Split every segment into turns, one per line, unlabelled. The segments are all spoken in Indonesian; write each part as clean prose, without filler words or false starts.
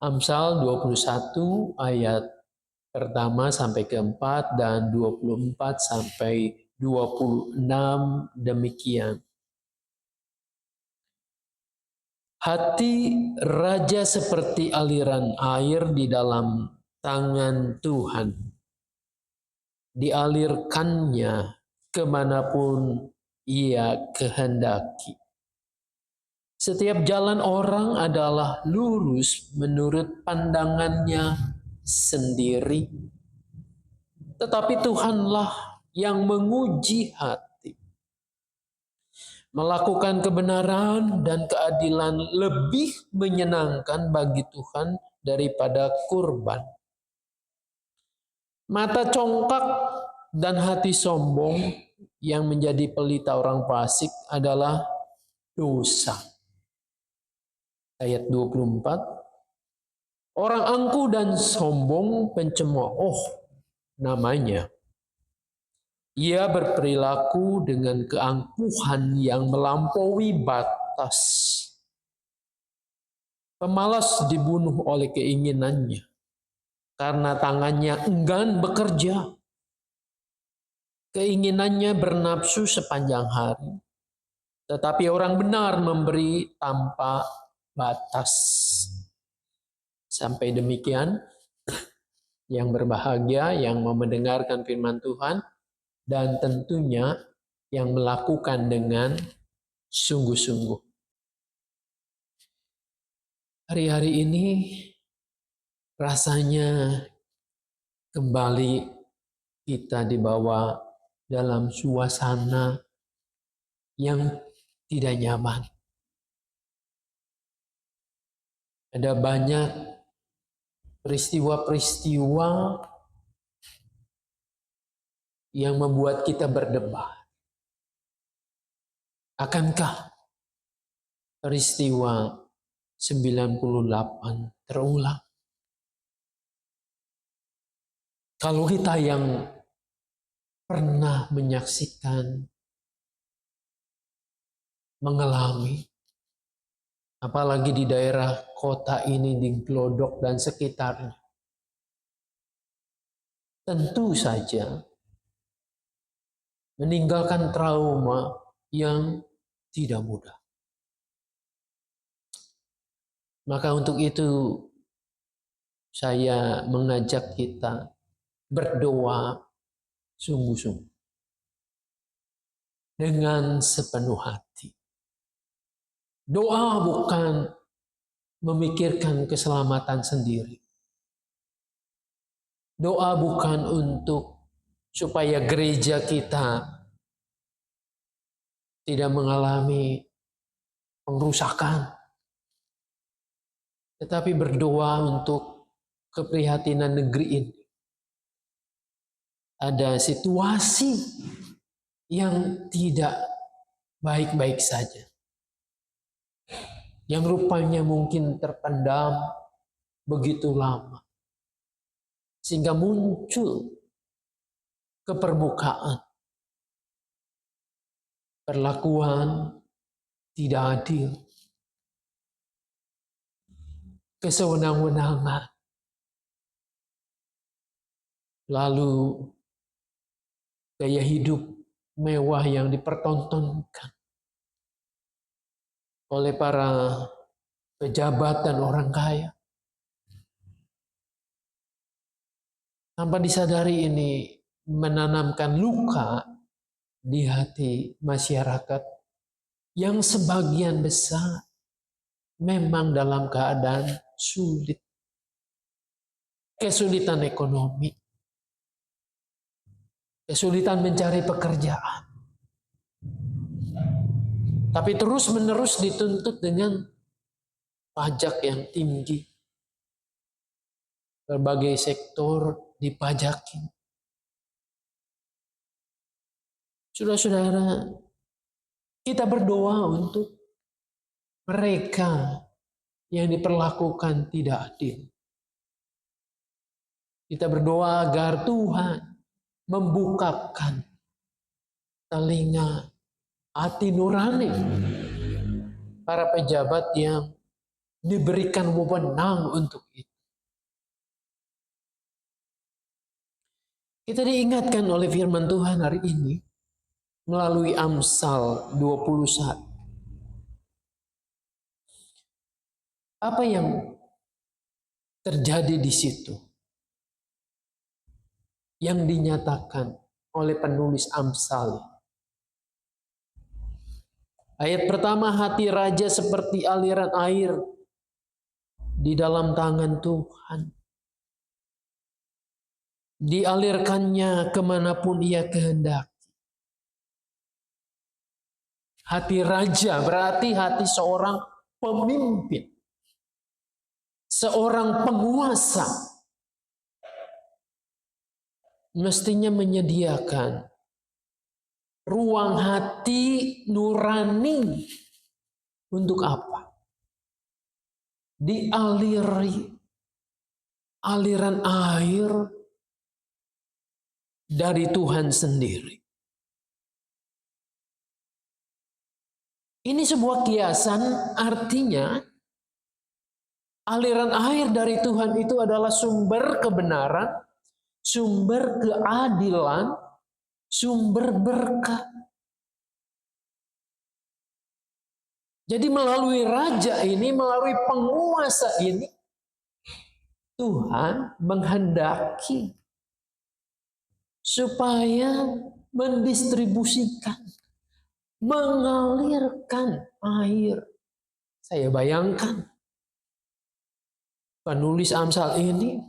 Amsal 21 ayat pertama sampai keempat dan 24 sampai 26 demikian. Hati raja seperti aliran air di dalam tangan Tuhan. Dialirkannya kemanapun ia kehendaki. Setiap jalan orang adalah lurus menurut pandangannya sendiri. Tetapi Tuhanlah yang menguji hati. Melakukan kebenaran dan keadilan lebih menyenangkan bagi Tuhan daripada kurban. Mata congkak dan hati sombong yang menjadi pelita orang fasik adalah dosa. Ayat 24, orang angkuh dan sombong pencemooh namanya. Ia berperilaku dengan keangkuhan yang melampaui batas. Pemalas dibunuh oleh keinginannya, karena tangannya enggan bekerja. Keinginannya bernafsu sepanjang hari, tetapi orang benar memberi tanpa batas. Sampai demikian, yang berbahagia yang mau mendengarkan firman Tuhan dan tentunya yang melakukan dengan sungguh-sungguh. Hari-hari ini rasanya kembali kita dibawa dalam suasana yang tidak nyaman. Ada banyak peristiwa-peristiwa yang membuat kita berdebar. Akankah peristiwa 98 terulang? Kalau kita yang pernah menyaksikan, mengalami, apalagi di daerah kota ini, di Glodok dan sekitarnya, tentu saja meninggalkan trauma yang tidak mudah. Maka untuk itu saya mengajak kita berdoa sungguh-sungguh dengan sepenuh hati. Doa bukan memikirkan keselamatan sendiri. Doa bukan untuk supaya gereja kita tidak mengalami pengrusakan, tetapi berdoa untuk keprihatinan negeri ini. Ada situasi yang tidak baik-baik saja, yang rupanya mungkin terpendam begitu lama, sehingga muncul ke permukaan perlakuan tidak adil, kesewenang-wenangan, lalu gaya hidup mewah yang dipertontonkan oleh para pejabat dan orang kaya. Tanpa disadari ini menanamkan luka di hati masyarakat yang sebagian besar memang dalam keadaan sulit. Kesulitan ekonomi, kesulitan mencari pekerjaan. Tapi terus-menerus dituntut dengan pajak yang tinggi. Berbagai sektor dipajaki. Saudara-saudara, kita berdoa untuk mereka yang diperlakukan tidak adil. Kita berdoa agar Tuhan membukakan telinga hati nurani para pejabat yang diberikan wewenang untuk itu. Kita diingatkan oleh firman Tuhan hari ini melalui Amsal 21. Apa yang terjadi di situ yang dinyatakan oleh penulis Amsal? Ayat pertama, hati raja seperti aliran air di dalam tangan Tuhan. Dialirkannya kemanapun ia kehendaki. Hati raja berarti hati seorang pemimpin, seorang penguasa. Mestinya menyediakan ruang hati nurani untuk apa? Dialiri aliran air dari Tuhan sendiri. Ini sebuah kiasan, artinya aliran air dari Tuhan itu adalah sumber kebenaran, sumber keadilan, sumber berkat. Jadi melalui raja ini, melalui penguasa ini, Tuhan menghendaki supaya mendistribusikan, mengalirkan air. Saya bayangkan penulis Amsal ini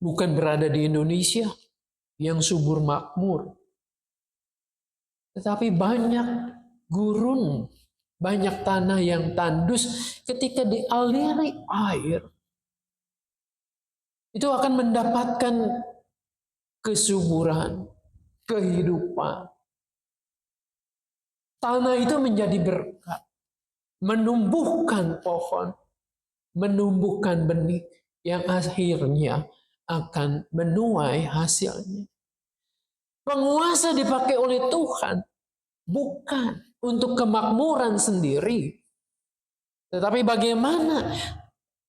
bukan berada di Indonesia yang subur makmur, tetapi banyak gurun, banyak tanah yang tandus. Ketika dialiri air, itu akan mendapatkan kesuburan, kehidupan. Tanah itu menjadi berkat, menumbuhkan pohon, menumbuhkan benih yang akhirnya akan menuai hasilnya. Penguasa dipakai oleh Tuhan bukan untuk kemakmuran sendiri, tetapi bagaimana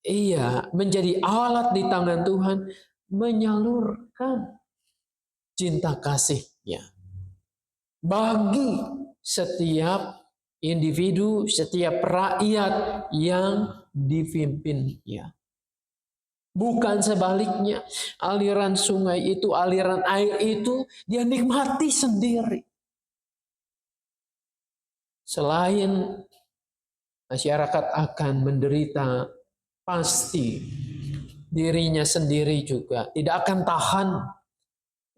ia menjadi alat di tangan Tuhan menyalurkan cinta kasih-Nya bagi setiap individu, setiap rakyat yang dipimpinnya. Bukan sebaliknya, aliran sungai itu, aliran air itu dia nikmati sendiri. Selain masyarakat akan menderita, pasti dirinya sendiri juga tidak akan tahan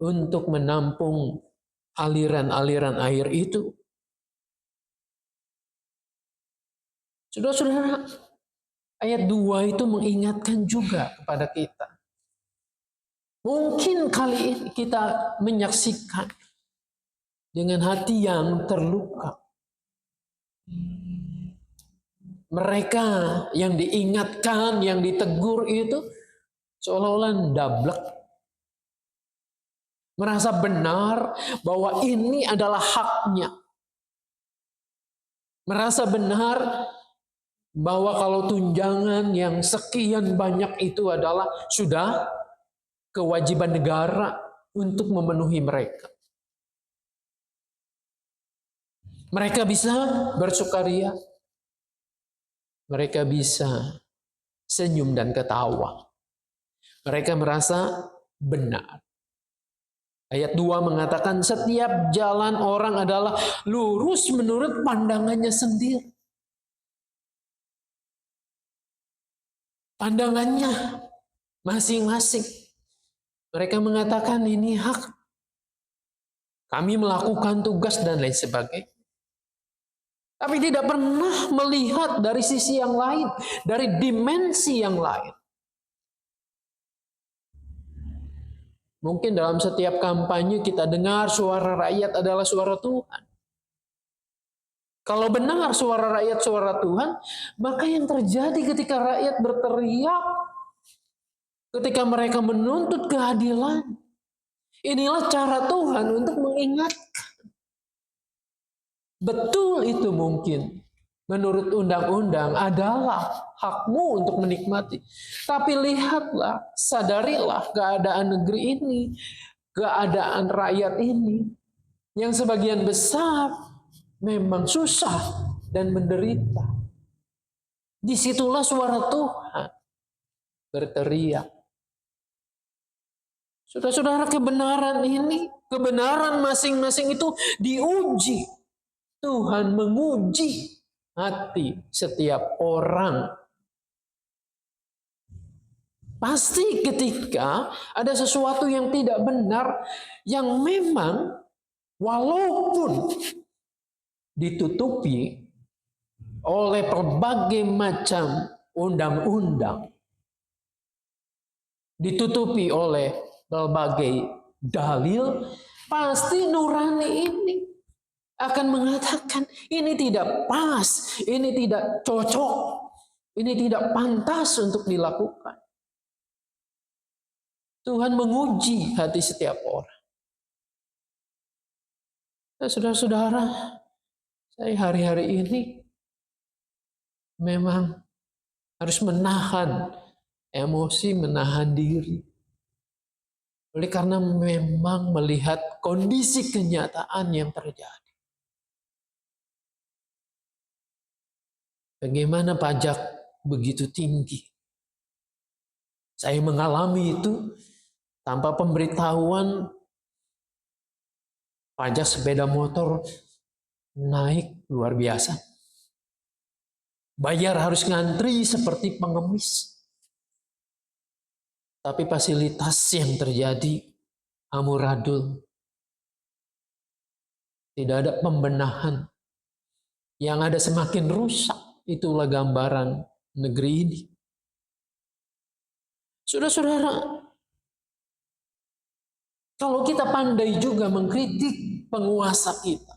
untuk menampung aliran-aliran air itu. Saudara-saudara, ayat 2 itu mengingatkan juga kepada kita. Mungkin kali ini kita menyaksikan dengan hati yang terluka. Mereka yang diingatkan, yang ditegur itu seolah-olah dablek. Merasa benar bahwa ini adalah haknya. Merasa benar bahwa kalau tunjangan yang sekian banyak itu adalah sudah kewajiban negara untuk memenuhi mereka. Mereka bisa bersukaria. Mereka bisa senyum dan ketawa. Mereka merasa benar. Ayat 2 mengatakan setiap jalan orang adalah lurus menurut pandangannya sendiri. Pandangannya masing-masing. Mereka mengatakan ini hak. Kami melakukan tugas dan lain sebagainya. Tapi tidak pernah melihat dari sisi yang lain, dari dimensi yang lain. Mungkin dalam setiap kampanye kita dengar suara rakyat adalah suara Tuhan. Kalau benar suara rakyat suara Tuhan, maka yang terjadi ketika rakyat berteriak, ketika mereka menuntut keadilan, inilah cara Tuhan untuk mengingatkan. Betul itu mungkin menurut undang-undang adalah hakmu untuk menikmati. Tapi lihatlah, sadarilah keadaan negeri ini, keadaan rakyat ini, yang sebagian besar memang susah dan menderita. Disitulah suara Tuhan berteriak. Saudara-saudara, kebenaran ini, kebenaran masing-masing itu diuji. Tuhan menguji hati setiap orang. Pasti ketika ada sesuatu yang tidak benar, yang memang walaupun ditutupi oleh berbagai macam undang-undang, ditutupi oleh berbagai dalil, pasti nurani ini akan mengatakan ini tidak pas, ini tidak cocok, ini tidak pantas untuk dilakukan. Tuhan menguji hati setiap orang. Nah, saudara-saudara, saya hari-hari ini memang harus menahan emosi, menahan diri. Oleh karena memang melihat kondisi kenyataan yang terjadi. Bagaimana pajak begitu tinggi. Saya mengalami itu tanpa pemberitahuan, pajak sepeda motor naik luar biasa. Bayar harus ngantri seperti pengemis. Tapi fasilitas yang terjadi amburadul. Tidak ada pembenahan. Yang ada semakin rusak. Itulah gambaran negeri ini. Saudara-saudara, kalau kita pandai juga mengkritik penguasa kita,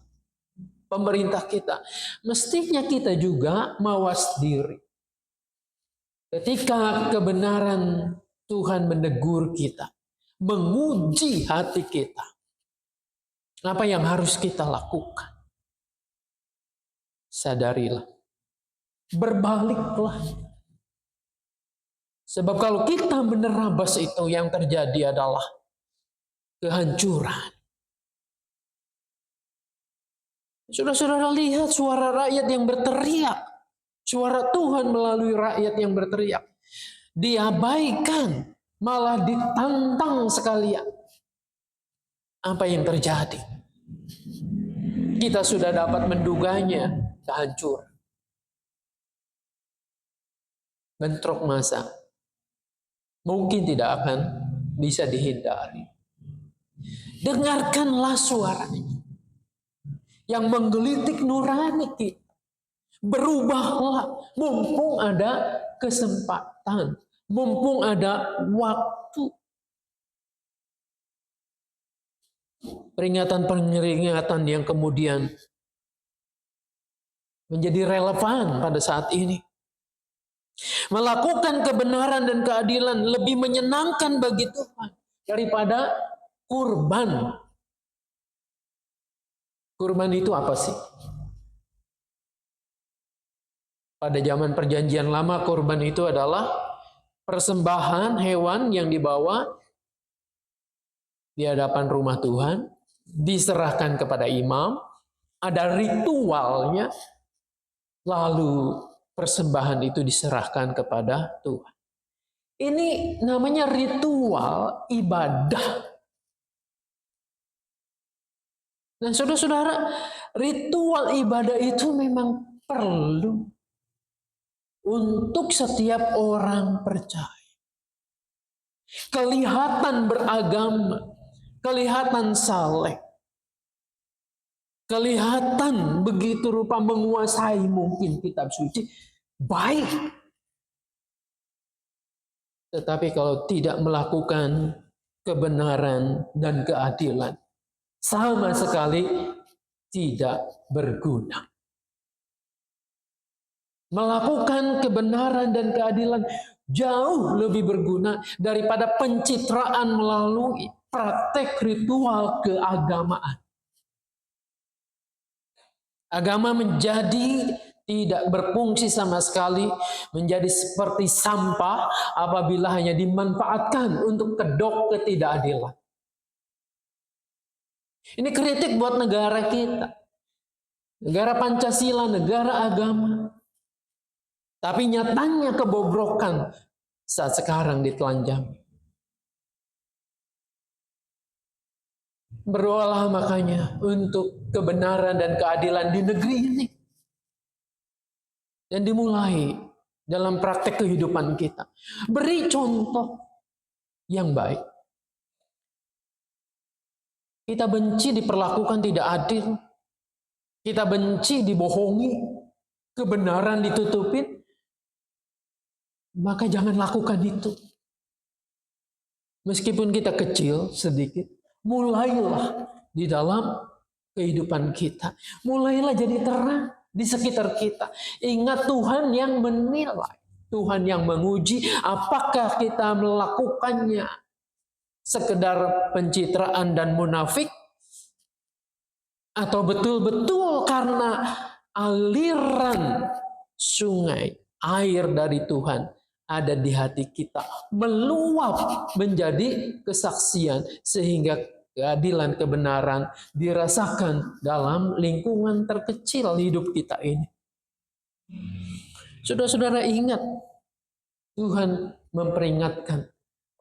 pemerintah kita, mestinya kita juga mawas diri. Ketika kebenaran Tuhan menegur kita, menguji hati kita, apa yang harus kita lakukan? Sadarilah, berbaliklah. Sebab kalau kita menerabas itu, yang terjadi adalah kehancuran. Saudara-saudara, lihat suara rakyat yang berteriak. Suara Tuhan melalui rakyat yang berteriak. Diabaikan, malah ditantang sekalian. Apa yang terjadi? Kita sudah dapat menduganya, kehancuran. Bentrok massa mungkin tidak akan bisa dihindari. Dengarkanlah suaranya yang menggelitik nurani kita. Berubahlah, mumpung ada kesempatan, mumpung ada waktu. Peringatan-peringatan yang kemudian menjadi relevan pada saat ini. Melakukan kebenaran dan keadilan lebih menyenangkan bagi Tuhan daripada kurban. Kurban itu apa sih? Pada zaman perjanjian lama, kurban itu adalah persembahan hewan yang dibawa di hadapan rumah Tuhan, diserahkan kepada imam, ada ritualnya, lalu persembahan itu diserahkan kepada Tuhan. Ini namanya ritual ibadah. Dan saudara-saudara, ritual ibadah itu memang perlu untuk setiap orang percaya. Kelihatan beragama, kelihatan saleh, kelihatan begitu rupa menguasai mungkin kitab suci, baik. Tetapi kalau tidak melakukan kebenaran dan keadilan, sama sekali tidak berguna. Melakukan kebenaran dan keadilan jauh lebih berguna daripada pencitraan melalui praktek ritual keagamaan. Agama menjadi tidak berfungsi sama sekali, menjadi seperti sampah apabila hanya dimanfaatkan untuk kedok ketidakadilan. Ini kritik buat negara kita. Negara Pancasila, negara agama. Tapi nyatanya kebobrokan saat sekarang ditelanjangi. Berdoalah makanya untuk kebenaran dan keadilan di negeri ini. Dan dimulai dalam praktek kehidupan kita. Beri contoh yang baik. Kita benci diperlakukan tidak adil. Kita benci dibohongi. Kebenaran ditutupin. Maka jangan lakukan itu. Meskipun kita kecil sedikit, mulailah di dalam kehidupan kita. Mulailah jadi terang di sekitar kita. Ingat Tuhan yang menilai. Tuhan yang menguji apakah kita melakukannya sekedar pencitraan dan munafik, atau betul-betul karena aliran sungai air dari Tuhan ada di hati kita, meluap menjadi kesaksian sehingga keadilan kebenaran dirasakan dalam lingkungan terkecil hidup kita ini. Saudara-saudara ingat, Tuhan memperingatkan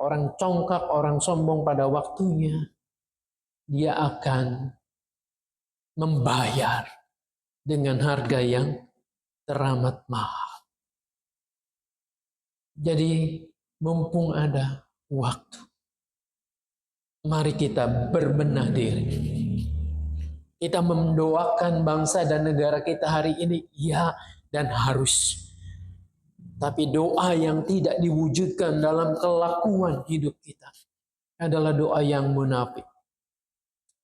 orang congkak, orang sombong pada waktunya dia akan membayar dengan harga yang teramat mahal. Jadi mumpung ada waktu, mari kita berbenah diri. Kita mendoakan bangsa dan negara kita hari ini, ya, dan harus. Tapi doa yang tidak diwujudkan dalam kelakuan hidup kita adalah doa yang munafik.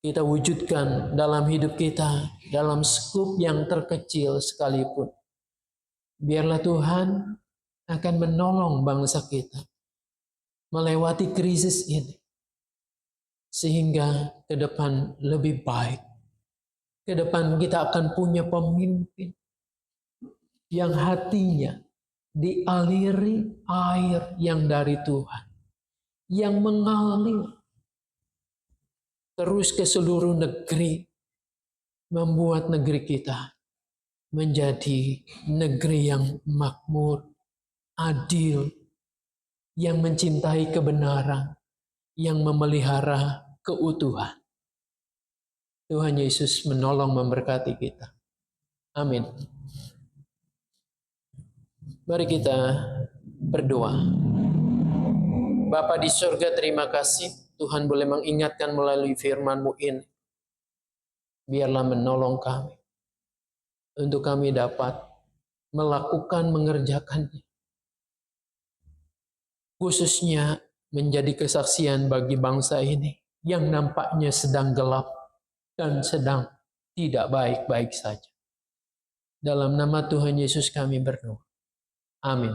Kita wujudkan dalam hidup kita, dalam skup yang terkecil sekalipun. Biarlah Tuhan akan menolong bangsa kita melewati krisis ini. Sehingga ke depan lebih baik. Ke depan kita akan punya pemimpin yang hatinya dialiri air yang dari Tuhan. Yang mengalir terus ke seluruh negeri. Membuat negeri kita menjadi negeri yang makmur, adil, yang mencintai kebenaran, yang memelihara keutuhan. Tuhan Yesus menolong memberkati kita. Amin. Mari kita berdoa. Bapa di surga, terima kasih Tuhan boleh mengingatkan melalui firman-Mu ini. Biarlah menolong kami untuk kami dapat melakukan, mengerjakannya. Khususnya menjadi kesaksian bagi bangsa ini yang nampaknya sedang gelap dan sedang tidak baik-baik saja. Dalam nama Tuhan Yesus kami berdoa. Amin.